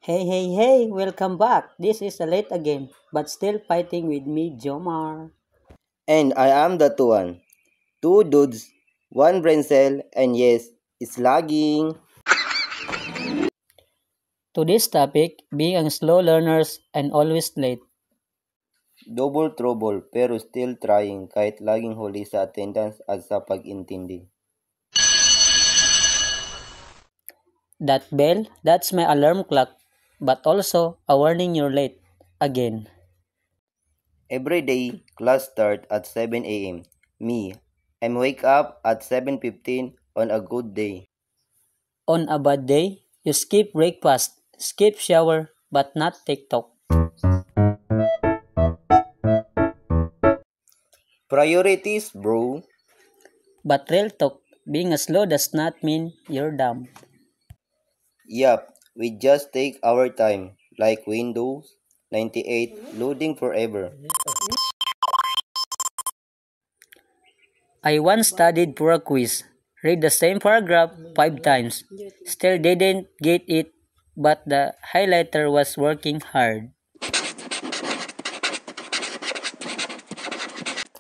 Hey, hey, hey, welcome back. This is a late again, but still fighting with me, Jomar. And I am that one. Two dudes, one brain cell, and yes, it's lagging. Today's topic, being a slow learners and always late. Double trouble pero still trying kahit laging huli sa attendance at sa pag-intindi. That bell, that's my alarm clock, but also a warning you're late. Again. Every day, class start at 7 a.m. Me, I'm wake up at 7:15 on a good day. On a bad day, you skip breakfast, skip shower, but not TikTok. Priorities, bro. But real talk, being a slow does not mean you're dumb. Yup, we just take our time, like Windows 98 loading forever. I once studied for a quiz, read the same paragraph 5 times, still didn't get it, but the highlighter was working hard.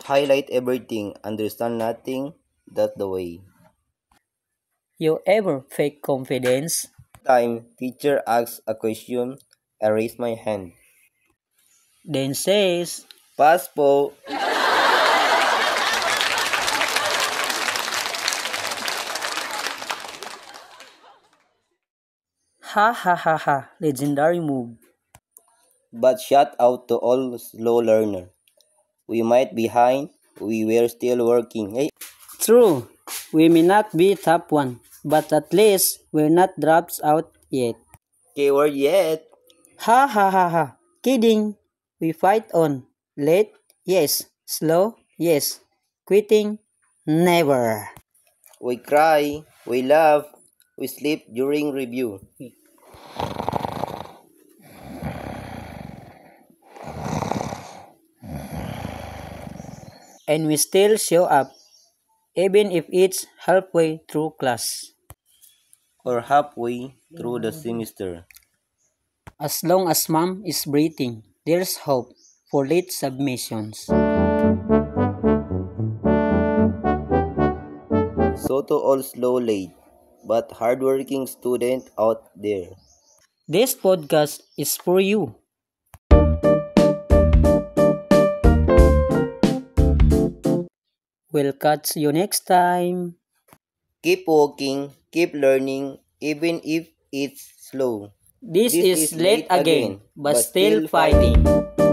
Highlight everything, understand nothing, that's the way. You ever fake confidence? Time teacher asks a question, I raise my hand. Then says, Pass po. ha ha ha ha, legendary move. But shout out to all slow learner. We might be behind, we were still working. Hey, True, we may not be top one, but at least we're not dropped out yet. keyword yet. Ha ha ha ha, kidding. We fight on. Late? Yes. Slow? Yes. Quitting? Never. We cry, we laugh, we sleep during review. And we still show up, even if it's halfway through class. Or halfway through the semester. As long as mom is breathing, there's hope for late submissions. So to all slow late, but hardworking student out there. This podcast is for you. We'll catch you next time. Keep walking, keep learning, even if it's slow. This This is is late late again, again, but but still still fighting. fighting.